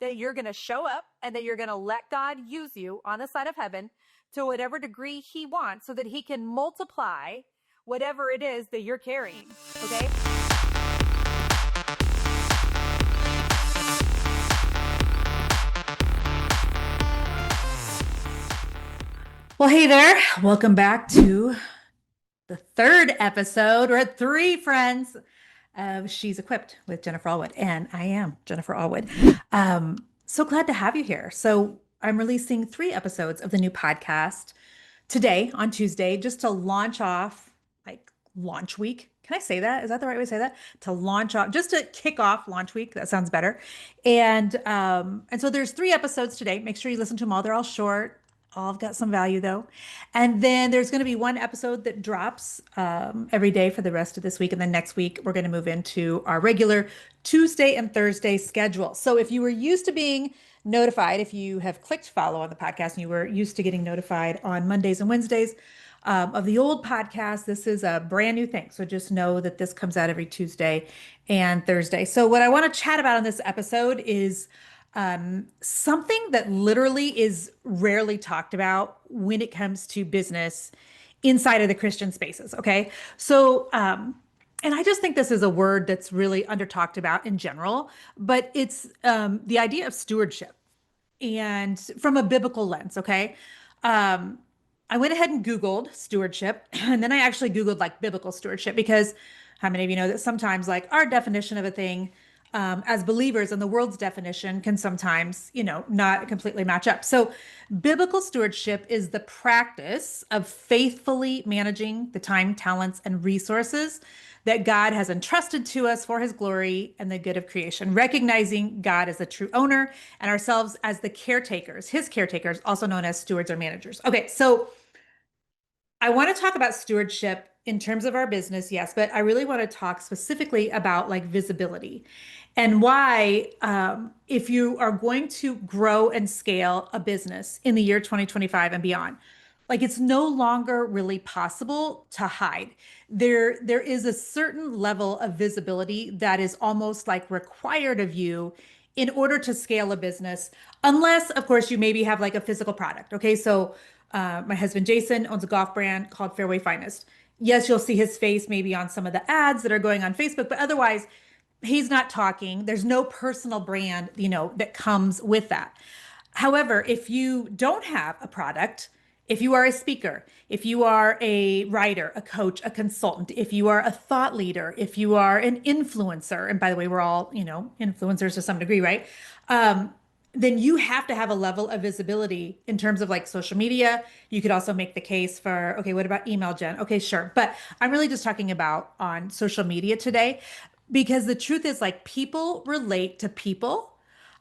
that you're going to show up and that you're going to let God use you on the side of heaven to whatever degree he wants so that he can multiply whatever it is that you're carrying. Okay. Well, hey there. Welcome back to the third episode. We're at 3 friends of She's Equipped with Jennifer Allwood, and I am Jennifer Allwood. So glad to have you here. So I'm releasing 3 episodes of the new podcast today on Tuesday, just to launch off, like launch week. Can I say that? Is that the right way to say that? To launch off, just to kick off launch week. That sounds better. And so there's 3 episodes today. Make sure you listen to them all. They're all short. All have got some value though. And then there's going to be 1 episode that drops every day for the rest of this week. And then next week, we're going to move into our regular Tuesday and Thursday schedule. So if you were used to being notified, if you have clicked follow on the podcast and you were used to getting notified on Mondays and Wednesdays of the old podcast, this is a brand new thing. So just know that this comes out every Tuesday and Thursday. So what I want to chat about in this episode is something that literally is rarely talked about when it comes to business inside of the Christian spaces. Okay. So, and I just think this is a word that's really under talked about in general, but it's the idea of stewardship and from a biblical lens. Okay. I went ahead and Googled stewardship, and then I actually Googled like biblical stewardship, because how many of you know that sometimes like our definition of a thing as believers and the world's definition can sometimes, not completely match up. So biblical stewardship is the practice of faithfully managing the time, talents, and resources that God has entrusted to us for his glory and the good of creation, recognizing God as the true owner and ourselves as the caretakers, his caretakers, also known as stewards or managers. Okay, so I want to talk about stewardship in terms of our business, yes, but I really want to talk specifically about like visibility and why, if you are going to grow and scale a business in the year 2025 and beyond, like it's no longer really possible to hide. There is a certain level of visibility that is almost like required of you in order to scale a business, unless, of course, you maybe have like a physical product. Okay, so my husband Jason owns a golf brand called Fairway Finest. Yes, you'll see his face maybe on some of the ads that are going on Facebook, but otherwise, he's not talking. There's no personal brand, that comes with that. However, if you don't have a product, if you are a speaker, if you are a writer, a coach, a consultant, if you are a thought leader, if you are an influencer, and by the way, we're all, influencers to some degree, right? Then you have to have a level of visibility in terms of like social media. You could also make the case for, okay, what about email, Jen? Okay, sure. But I'm really just talking about on social media today, because the truth is like people relate to people,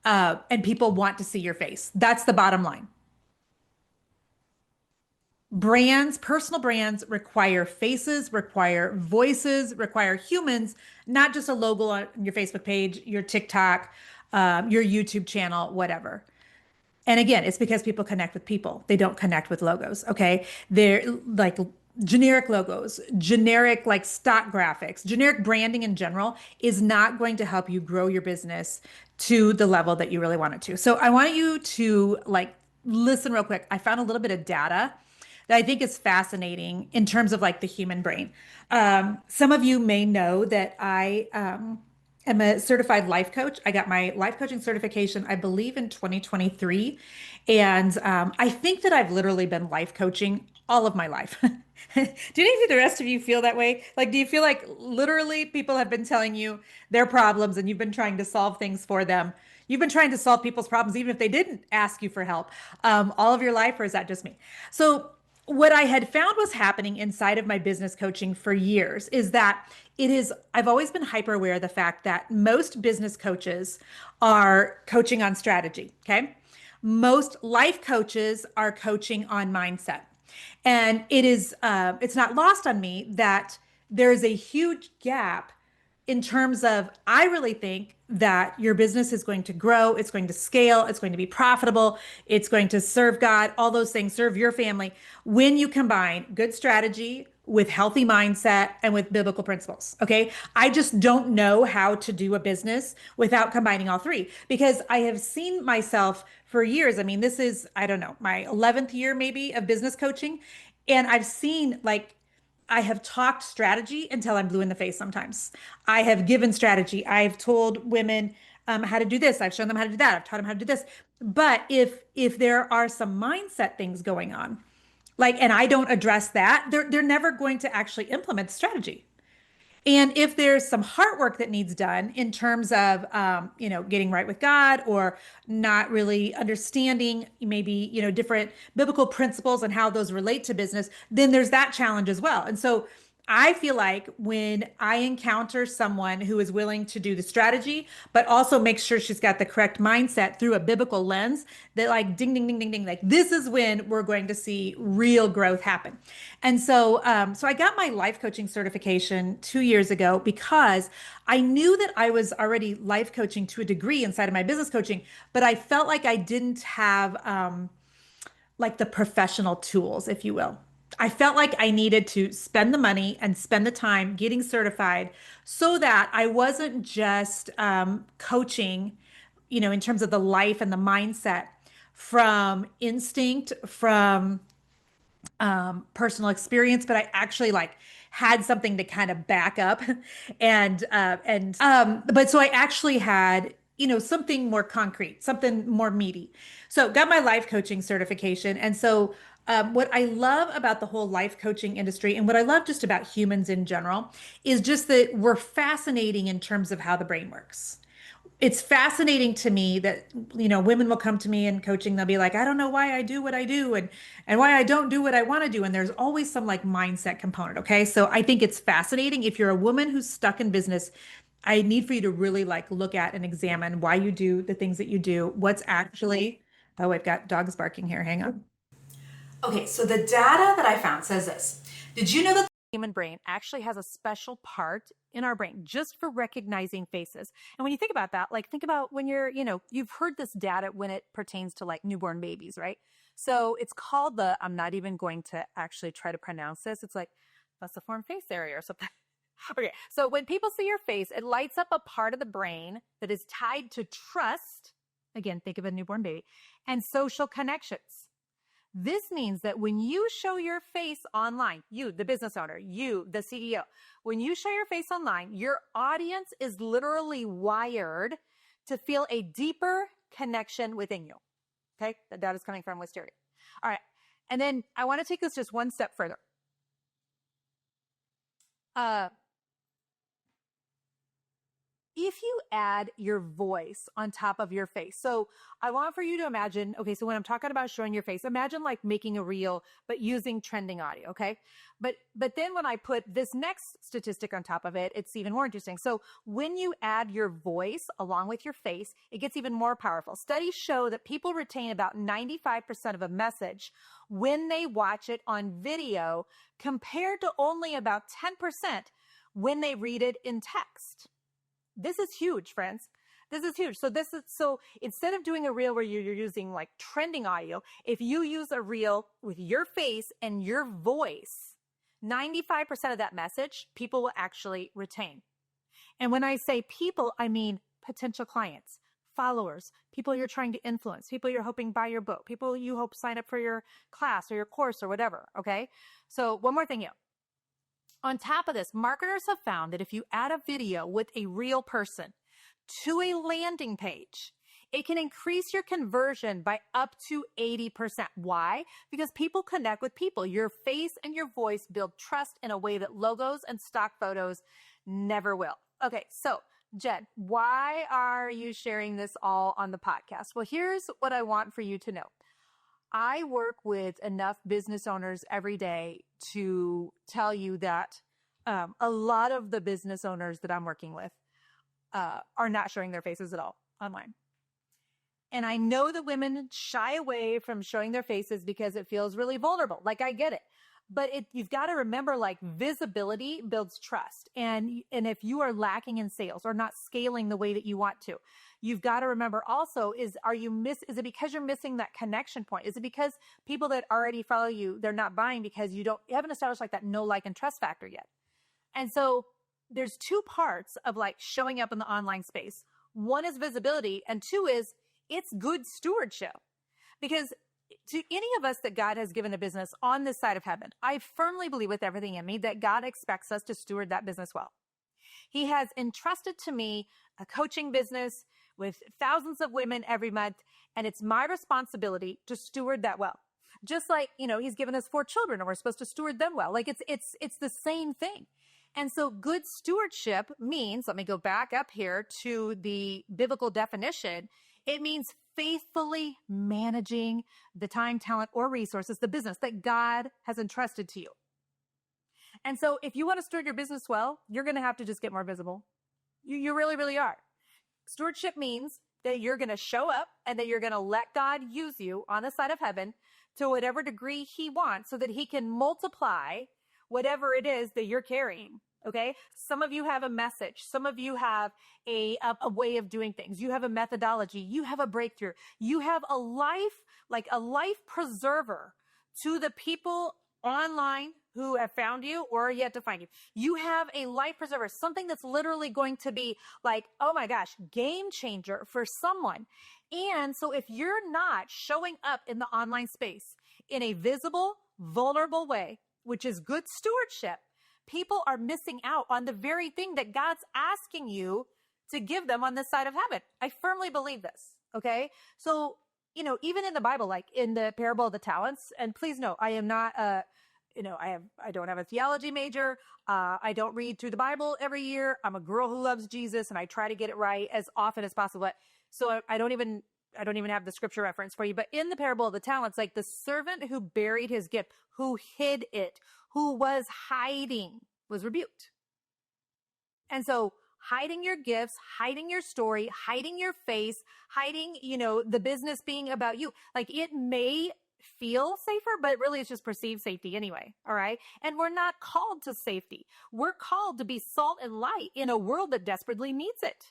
and people want to see your face. That's the bottom line. Brands, personal brands require faces, require voices, require humans, not just a logo on your Facebook page, your TikTok, your YouTube channel, whatever. And again, it's because people connect with people. They don't connect with logos. Okay. They're like generic logos, generic like stock graphics, generic branding in general is not going to help you grow your business to the level that you really want it to. So I want you to like listen real quick. I found a little bit of data that I think is fascinating in terms of like the human brain. Some of you may know that I am a certified life coach. I got my life coaching certification, I believe, in 2023. And I think that I've literally been life coaching all of my life. Do any of the rest of you feel that way? Like, do you feel like literally people have been telling you their problems and you've been trying to solve things for them? You've been trying to solve people's problems, even if they didn't ask you for help, all of your life, or is that just me? So, what I had found was happening inside of my business coaching for years is that I've always been hyper aware of the fact that most business coaches are coaching on strategy. Okay. Most life coaches are coaching on mindset. And it's not lost on me that there is a huge gap in terms of, I really think that your business is going to grow, it's going to scale, it's going to be profitable, it's going to serve God, all those things, serve your family, when you combine good strategy with healthy mindset and with biblical principles. Okay. I just don't know how to do a business without combining all three because I have seen myself for years. I mean, this is, I don't know, my 11th year maybe of business coaching. And I've seen like, I have talked strategy until I'm blue in the face sometimes. I have given strategy. I've told women how to do this. I've shown them how to do that. I've taught them how to do this. But if there are some mindset things going on, like, and I don't address that, they're never going to actually implement the strategy. And if there's some heart work that needs done in terms of, getting right with God or not really understanding maybe, different biblical principles and how those relate to business, then there's that challenge as well. And so I feel like when I encounter someone who is willing to do the strategy, but also make sure she's got the correct mindset through a biblical lens, that like ding, ding, ding, ding, ding, like this is when we're going to see real growth happen. And so I got my life coaching certification 2 years ago because I knew that I was already life coaching to a degree inside of my business coaching, but I felt like I didn't have like the professional tools, if you will. I felt like I needed to spend the money and spend the time getting certified so that I wasn't just coaching, in terms of the life and the mindset from instinct, from personal experience, but I actually like had something to kind of back up but so I actually had, something more concrete, something more meaty. So got my life coaching certification. And so what I love about the whole life coaching industry and what I love just about humans in general is just that we're fascinating in terms of how the brain works. It's fascinating to me that women will come to me in coaching, they'll be like, I don't know why I do what I do and why I don't do what I want to do, and there's always some like mindset component. Okay, so I think it's fascinating. If you're a woman who's stuck in business, I need for you to really like look at and examine why you do the things that you do, what's actually. Oh, I've got dogs barking here, hang on. Okay, so the data that I found says this. Did you know that Human brain actually has a special part in our brain just for recognizing faces? And when you think about that, like think about when you've heard this data when it pertains to like newborn babies, right? So it's called I'm not even going to actually try to pronounce this. It's like falciform face area or something. Okay, so when people see your face, it lights up a part of the brain that is tied to trust. Again, think of a newborn baby and social connections. This means that when you show your face online, you, the business owner, you, the CEO, when you show your face online, your audience is literally wired to feel a deeper connection within you. Okay. That data is coming from Wisteria. All right. And then I want to take this just one step further. If you add your voice on top of your face. So I want for you to imagine, okay, so when I'm talking about showing your face, imagine like making a reel, but using trending audio, okay? But then when I put this next statistic on top of it, it's even more interesting. So when you add your voice along with your face, it gets even more powerful. Studies show that people retain about 95% of a message when they watch it on video compared to only about 10% when they read it in text. This is huge, friends. This is huge. So instead of doing a reel where you're using like trending audio, if you use a reel with your face and your voice, 95% of that message people will actually retain. And when I say people, I mean potential clients, followers, people you're trying to influence, people you're hoping buy your book, people you hope sign up for your class or your course or whatever. Okay. So one more thing here. On top of this, marketers have found that if you add a video with a real person to a landing page, it can increase your conversion by up to 80%. Why? Because people connect with people. Your face and your voice build trust in a way that logos and stock photos never will. Okay, so Jen, why are you sharing this all on the podcast? Well, here's what I want for you to know. I work with enough business owners every day to tell you that a lot of the business owners that I'm working with are not showing their faces at all online. And I know that women shy away from showing their faces because it feels really vulnerable. Like, I get it. But you've got to remember, like, visibility builds trust. And if you are lacking in sales or not scaling the way that you want to, you've got to remember also, is it because you're missing that connection point? Is it because people that already follow you, they're not buying because you haven't established like that know, like, and trust factor yet? And so there's two parts of like showing up in the online space. One is visibility, and two is it's good stewardship. Because to any of us that God has given a business on this side of heaven, I firmly believe with everything in me that God expects us to steward that business well. He has entrusted to me a coaching business with thousands of women every month, and it's my responsibility to steward that well. Just like, he's given us 4 children and we're supposed to steward them well. Like it's the same thing. And so good stewardship means, let me go back up here to the biblical definition. It means faithfully managing the time, talent, or resources, the business that God has entrusted to you. And so if you want to steward your business well, you're going to have to just get more visible. You really, really are. Stewardship means that you're going to show up and that you're going to let God use you on the side of heaven to whatever degree he wants so that he can multiply whatever it is that you're carrying. Okay. Some of you have a message. Some of you have a way of doing things. You have a methodology. You have a breakthrough. You have a life, like a life preserver to the people online who have found you or are yet to find you. You have a life preserver, something that's literally going to be like, oh my gosh, game changer for someone. And so if you're not showing up in the online space in a visible, vulnerable way, which is good stewardship, people are missing out on the very thing that God's asking you to give them on this side of heaven. I firmly believe this. Okay. So, even in the Bible, like in the parable of the talents, and please know, I am not I don't have a theology major. I don't read through the Bible every year. I'm a girl who loves Jesus and I try to get it right as often as possible. So I don't even have the scripture reference for you, but in the parable of the talents, like the servant who buried his gift, who hid it, who was hiding, was rebuked. And so hiding your gifts, hiding your story, hiding your face, hiding, the business being about you, like it may feel safer, but really it's just perceived safety anyway. All right. And we're not called to safety. We're called to be salt and light in a world that desperately needs it.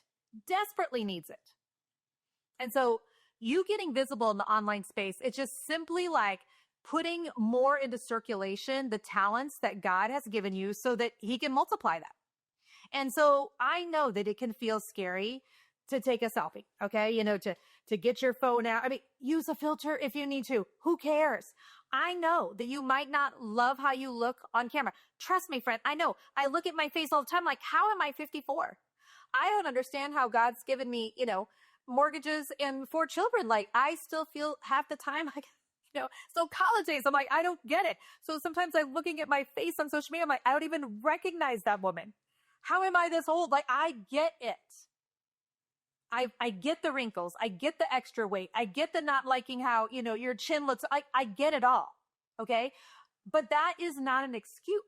And so you getting visible in the online space, it's just simply like putting more into circulation the talents that God has given you so that he can multiply them. And so I know that it can feel scary to take a selfie, okay? To get your phone out. I mean, use a filter if you need to. Who cares? I know that you might not love how you look on camera. Trust me, friend. I know. I look at my face all the time like, how am I 54? I don't understand how God's given me, mortgages and 4 children. Like, I still feel half the time like, so college days, I'm like, I don't get it. So sometimes I'm looking at my face on social media. I'm like, I don't even recognize that woman. How am I this old? Like, I get it. I get the wrinkles. I get the extra weight. I get the not liking how, your chin looks. I get it all. Okay. But that is not an excuse.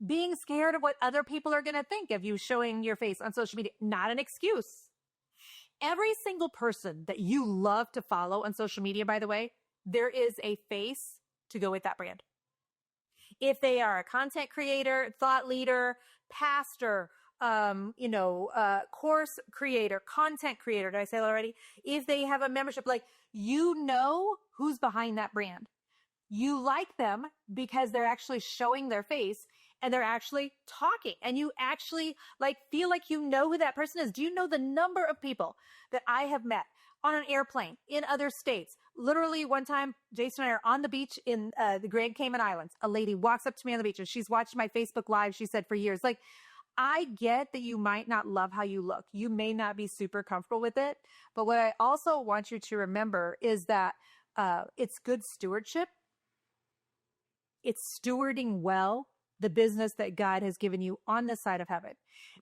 Being scared of what other people are going to think of you showing your face on social media, not an excuse. Every single person that you love to follow on social media, by the way, there is a face to go with that brand. If they are a content creator, thought leader, pastor, course creator, content creator, did I say that already? If they have a membership, like, who's behind that brand. You like them because they're actually showing their face and they're actually talking, and you actually feel like you know who that person is. Do you know the number of people that I have met on an airplane in other states? Literally one time, Jason and I are on the beach in the Grand Cayman Islands. A lady walks up to me on the beach and she's watched my Facebook Live, she said, for years. Like, I get that you might not love how you look. You may not be super comfortable with it. But what I also want you to remember is that it's good stewardship. It's stewarding well the business that God has given you on this side of heaven.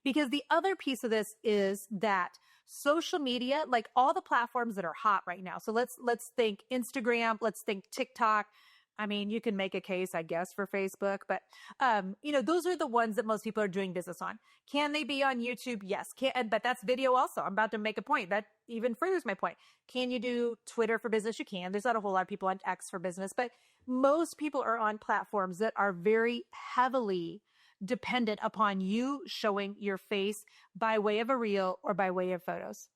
Because the other piece of this is that social media, like all the platforms that are hot right now. So let's think Instagram, let's think TikTok. I mean, you can make a case, I guess, for Facebook, but those are the ones that most people are doing business on. Can they be on YouTube? Yes. But that's video also. I'm about to make a point that even furthers my point. Can you do Twitter for business? You can. There's not a whole lot of people on X for business, but most people are on platforms that are very heavily dependent upon you showing your face by way of a reel or by way of photos.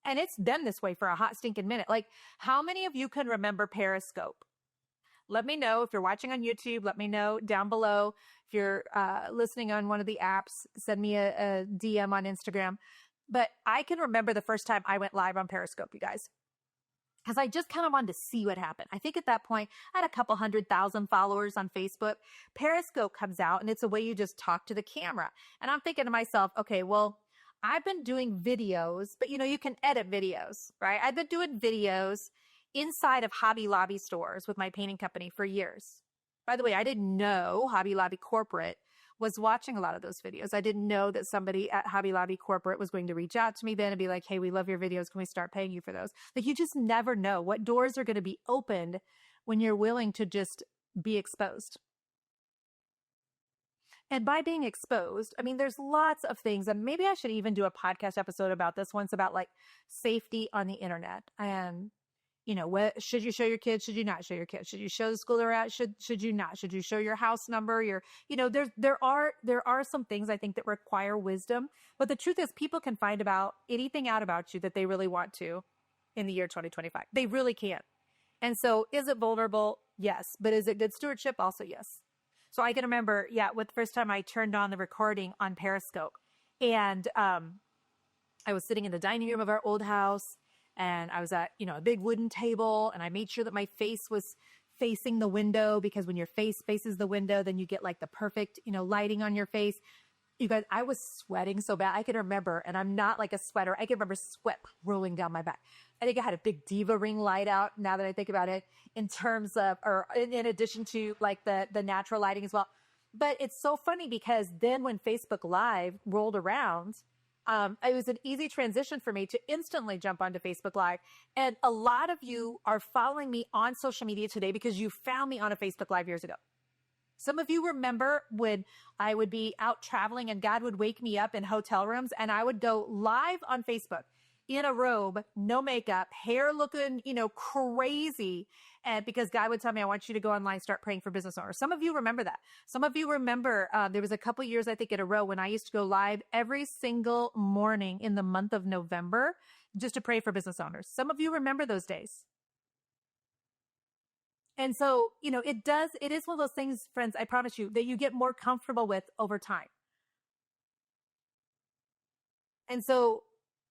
And it's been this way for a hot stinking minute. Like, how many of you can remember Periscope? Let me know if you're watching on YouTube. Let me know down below. If you're listening on one of the apps, send me a DM on Instagram. But I can remember the first time I went live on Periscope, you guys, because I just kind of wanted to see what happened. I think at that point, I had a couple 100,000 followers on Facebook. Periscope comes out, and it's a way you just talk to the camera. And I'm thinking to myself, okay, well, I've been doing videos, but you can edit videos, right? I've been doing videos inside of Hobby Lobby stores with my painting company for years. By the way, I didn't know Hobby Lobby Corporate was watching a lot of those videos. I didn't know that somebody at Hobby Lobby Corporate was going to reach out to me then and be like, hey, we love your videos. Can we start paying you for those? Like, you just never know what doors are going to be opened when you're willing to just be exposed. And by being exposed, I mean, there's lots of things, and maybe I should even do a podcast episode about this once, about like safety on the internet. And, what should you show your kids? Should you not show your kids? Should you show the school they're at? Should you not? Should you show your house number? There are some things I think that require wisdom, but the truth is people can find about anything out about you that they really want to in the year 2025. They really can. And so is it vulnerable? Yes. But is it good stewardship? Also, yes. So I can remember, with the first time I turned on the recording on Periscope, and I was sitting in the dining room of our old house, and I was at, a big wooden table, and I made sure that my face was facing the window, because when your face faces the window, then you get like the perfect, lighting on your face. You guys, I was sweating so bad. I can remember, and I'm not like a sweater, I can remember sweat rolling down my back. I think I had a big diva ring light out, now that I think about it, in terms of, or in addition to like the natural lighting as well. But it's so funny, because then when Facebook Live rolled around, it was an easy transition for me to instantly jump onto Facebook Live. And a lot of you are following me on social media today because you found me on a Facebook Live years ago. Some of you remember when I would be out traveling and God would wake me up in hotel rooms, and I would go live on Facebook in a robe, no makeup, hair looking, crazy. And because God would tell me, I want you to go online, start praying for business owners. Some of you remember that. Some of you remember there was a couple years, I think, in a row when I used to go live every single morning in the month of November just to pray for business owners. Some of you remember those days. And so, it is one of those things, friends, I promise you, that you get more comfortable with over time. And so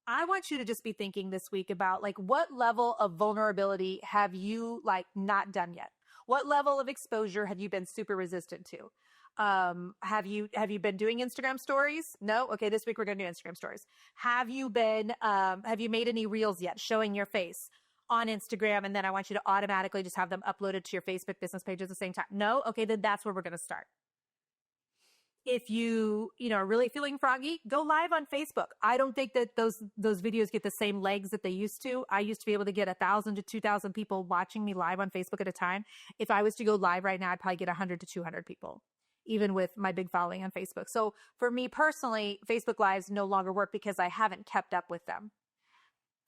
I want you to just be thinking this week about like, what level of vulnerability have you like not done yet? What level of exposure have you been super resistant to? Have you been doing Instagram stories? No? Okay. This week we're going to do Instagram stories. Have you made any reels yet showing your face on Instagram? And then I want you to automatically just have them uploaded to your Facebook business page at the same time. No? Okay. Then that's where we're going to start. If you are really feeling froggy, go live on Facebook. I don't think that those videos get the same legs that they used to. I used to be able to get 1,000 to 2,000 people watching me live on Facebook at a time. If I was to go live right now, I'd probably get 100 to 200 people, even with my big following on Facebook. So for me personally, Facebook Lives no longer work because I haven't kept up with them.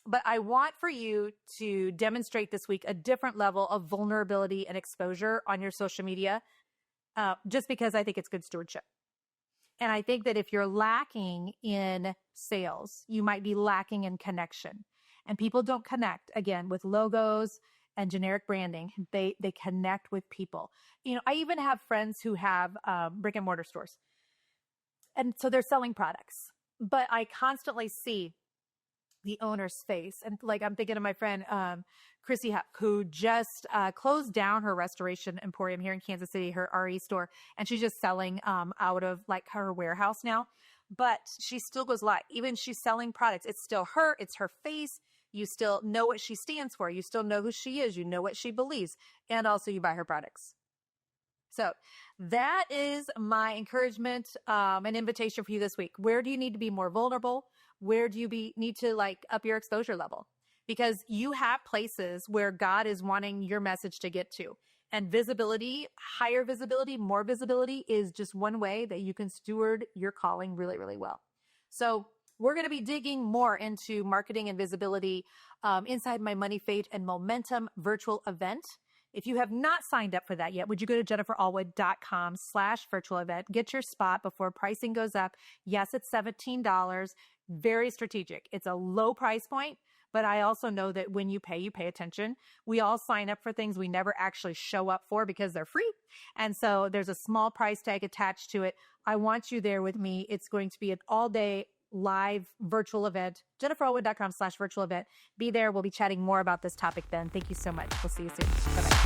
But I want for you to demonstrate this week a different level of vulnerability and exposure on your social media, just because I think it's good stewardship. And I think that if you're lacking in sales, you might be lacking in connection. And people don't connect, again, with logos and generic branding. They connect with people. I even have friends who have brick and mortar stores. And so they're selling products. But I constantly see the owner's face. And like, I'm thinking of my friend, Chrissy Huck, who just closed down her restoration emporium here in Kansas City, her RE store. And she's just selling out of like her warehouse now. But she still goes live. Even she's selling products. It's still her. It's her face. You still know what she stands for. You still know who she is. You know what she believes. And also you buy her products. So that is my encouragement, and invitation for you this week. Where do you need to be more vulnerable? Where do you need to like up your exposure level? because you have places where God is wanting your message to get to. And visibility, higher visibility, more visibility is just one way that you can steward your calling really, really well. So we're going to be digging more into marketing and visibility inside my Money, Faith, and Momentum virtual event. If you have not signed up for that yet, would you go to jenniferallwood.com/virtual event, get your spot before pricing goes up. Yes, it's $17, very strategic. It's a low price point, but I also know that when you pay attention. We all sign up for things we never actually show up for because they're free. And so there's a small price tag attached to it. I want you there with me. It's going to be an all-day live virtual event, jenniferallwood.com/virtual event. Be there. We'll be chatting more about this topic then. Thank you so much. We'll see you soon. Bye-bye.